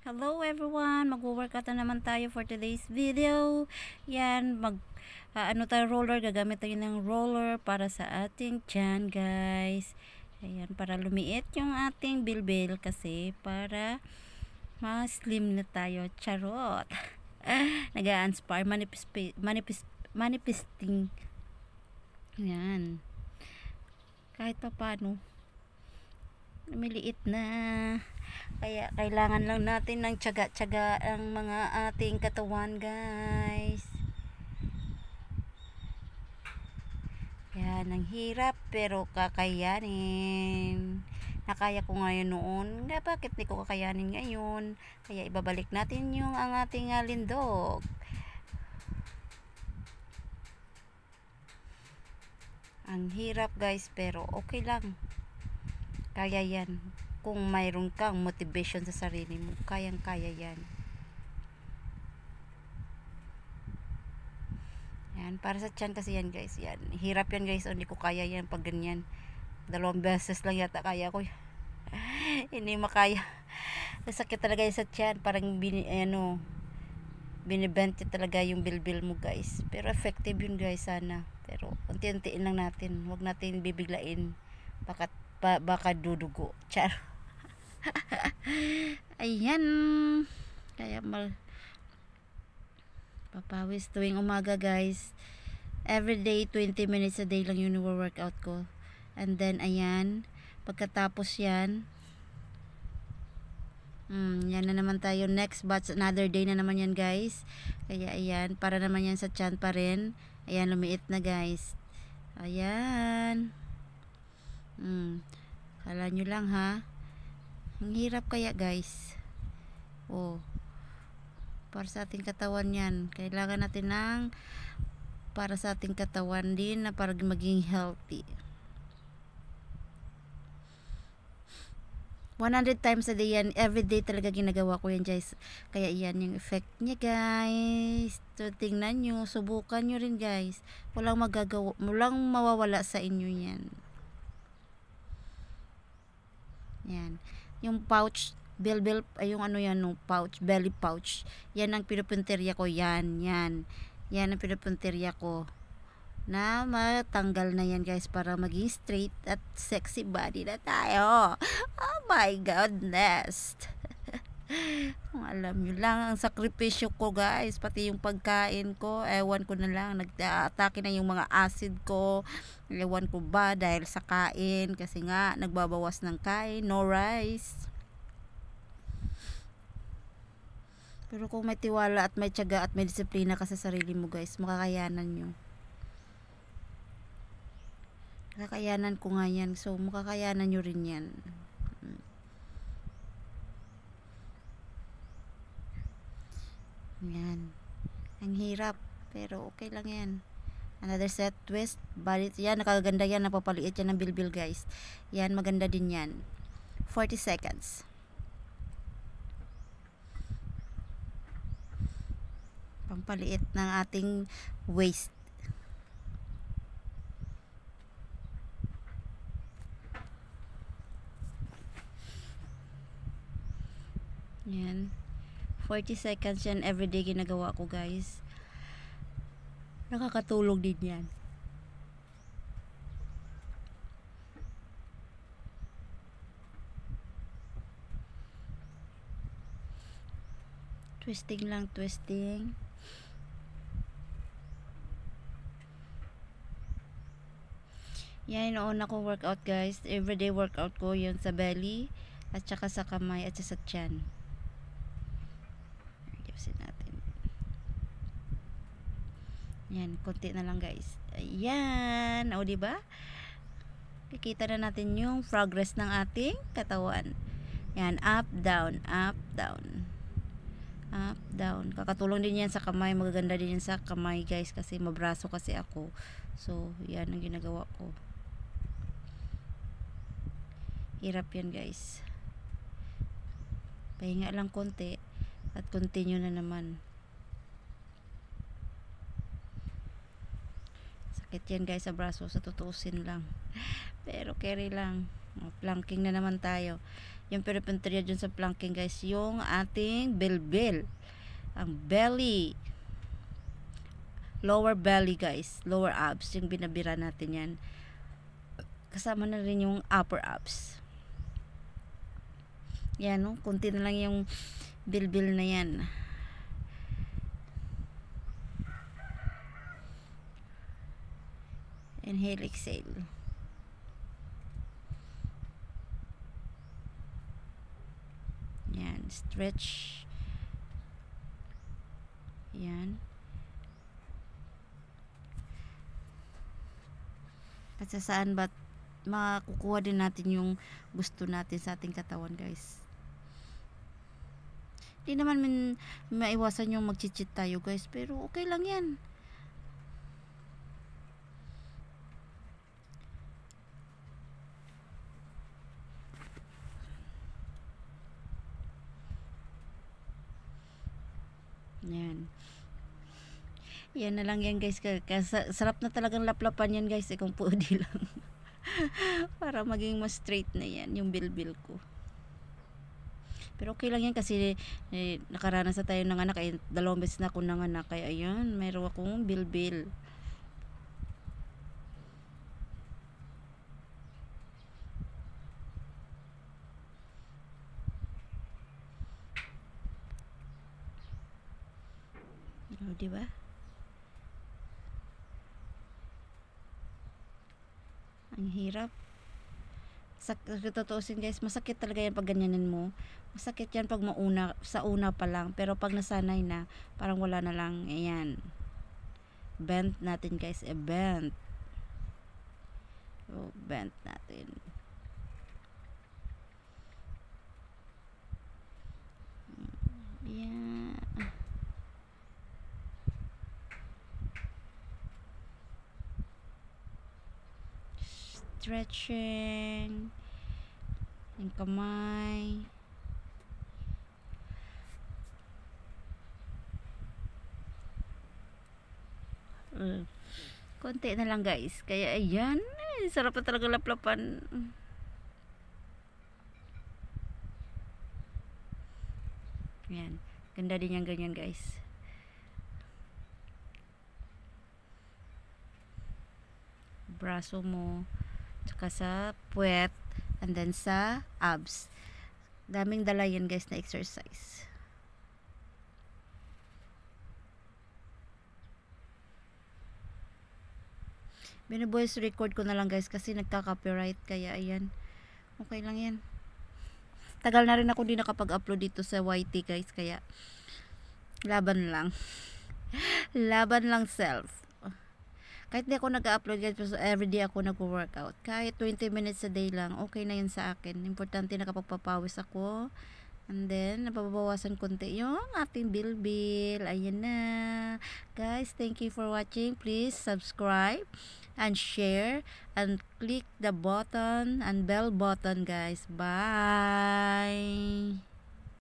Hello everyone, magwo-workout na naman tayo for today's video. Yan, ano tayo roller, gagamit tayo ng roller para sa ating tiyan, guys. Ayan, para lumiit yung ating bilbil kasi para mas-slim na tayo. Charot. Nag-a-inspire manifesting. Yan. Kahit pa paano lumiliit na. Kaya kailangan lang natin ng tiyaga-tiyaga ang mga ating katawan, guys. Yan, ang hirap pero kakayanin. Nakaya ko ngayon noon, bakit di ko kakayanin ngayon? Kaya ibabalik natin yung ang ating lindog. Ang hirap, guys, pero okay lang. Kaya yan. Kung mayroon kang motivation sa sarili mo, kayang-kaya yan. Yan, para sa tiyan kasi yan, guys. Yan, hirap yan, guys. Hindi ko kaya yan pag ganyan. 2 beses lang yata kaya ko. Hindi makaya. Sakit talaga yan sa tiyan. Parang binibente talaga yung bilbil mo, guys. Pero effective yun, guys, sana. Pero unti-untiin lang natin. Huwag natin bibiglain. Baka dudugo. Char. Ayan. Kaya papawis tuwing umaga, guys. Everyday 20 minutes a day lang yung workout ko. And then ayan, pagkatapos yan, yan na naman tayo next batch, another day na naman yan, guys. Kaya ayan, para naman yan sa tiyan pa rin. Ayan, lumiit na, guys. Ayan. Kala nyo lang, ha. Ang hirap kaya, guys. Para sa ating katawan yan. Kailangan natin para sa ating katawan din na para maging healthy. 100 times a day yan. Everyday talaga ginagawa ko yan, guys. Kaya yan yung effect niya, guys. So, tingnan nyo. Subukan nyo rin, guys. Walang mawawala sa inyo yan. Yan. Yung pouch, yung ano yan, no, pouch, belly pouch. Yan ang pinupunterya ko. Yan ang pinupunterya ko. Na matanggal na yan, guys, para maging straight at sexy body na tayo. Oh my goodness. Kung alam nyo lang ang sakripisyo ko, guys, pati yung pagkain ko, ewan ko na lang, nag-atake na yung mga acid ko, ewan ko ba dahil sa kain, kasi nga nagbabawas ng kain, no rice. Pero kung may tiwala at may tiyaga at may disiplina ka sa sarili mo, guys, makakayanan nyo. Kakayanan ko nga yan, so makakayanan nyo rin yan. Yan. Ang hirap, pero okay lang yan. Another set, twist, body. Yan, nakaganda yan, napapaliit yan ng bilbil, guys. Yan, maganda din yan. 40 seconds. Pampaliit ng ating waist. Yan. 40 seconds yan everyday ginagawa ko, guys. Nakakatulog din yan. Twisting lang, twisting. Yan yung una kong workout, guys. Everyday workout ko yun sa belly at saka sa kamay at sa tiyan. Natin. Yan, konti na lang, guys. Ayan, o diba? Kikita na natin yung progress ng ating katawan. Yan, up, down, up, down. Up, down. Kakatulong din yan sa kamay. Magaganda din yan sa kamay, guys, kasi mabraso kasi ako. So, yan ang ginagawa ko. Hirap yan, guys. Pahinga lang konti. At continue na naman. Sakit yan, guys, sa braso. Sa tutusin lang. Pero carry lang. Planking na naman tayo. Yung peripunteria dyan sa planking guys, yung ating bilbil. Ang belly. Lower belly guys. Lower abs. Yung binabira natin yan. Kasama na rin yung upper abs. Yan, no? Kunti na lang yung bilbil na yan. Inhale, exhale. Yan, stretch. Yan. At sa saan ba makukuha din natin yung gusto natin sa ating katawan guys. Di naman maiwasan yung mag-cheat tayo guys, pero okay lang yan. Yan. Yan na lang yan guys. Sarap na talagang laplapan yan guys. Kung pwede lang. Para maging mas straight na yan. Yung bilbil ko. Pero okay lang yan kasi nakaranas na tayo ng anak. 2 beses na ako ng anak. Kaya ayun. Mayroon akong bilbil. Diba? Ang hirap. Tutuusin guys, masakit talaga yan pag ganyanin mo. Masakit yan pag sa una pa lang. Pero pag nasanay na, parang wala na lang. Ayan. Bend natin guys. Bend. So, bend natin. Yeah. Stretching yung kamay. Konti na lang guys. Kaya ayan, sarap na talaga laplapan. Ayan, ganda din yung ganyan guys. Braso mo, tsaka sa puwet, and then sa abs. Daming dala yan guys na exercise. Binu-voice record ko na lang guys kasi nagka-copyright. Kaya ayan, okay lang yan. Tagal na rin ako di nakapag-upload dito sa YT guys. Kaya laban lang. Laban lang self. Kahit di ako nag-upload guys, pero everyday ako nag-workout. Kahit 20 minutes a day lang, okay na yun sa akin. Importante nakapagpapawis ako. And then, napabawasan konti yung ating bilbil. Ayan na. Guys, thank you for watching. Please subscribe and share and click the button and bell button guys. Bye!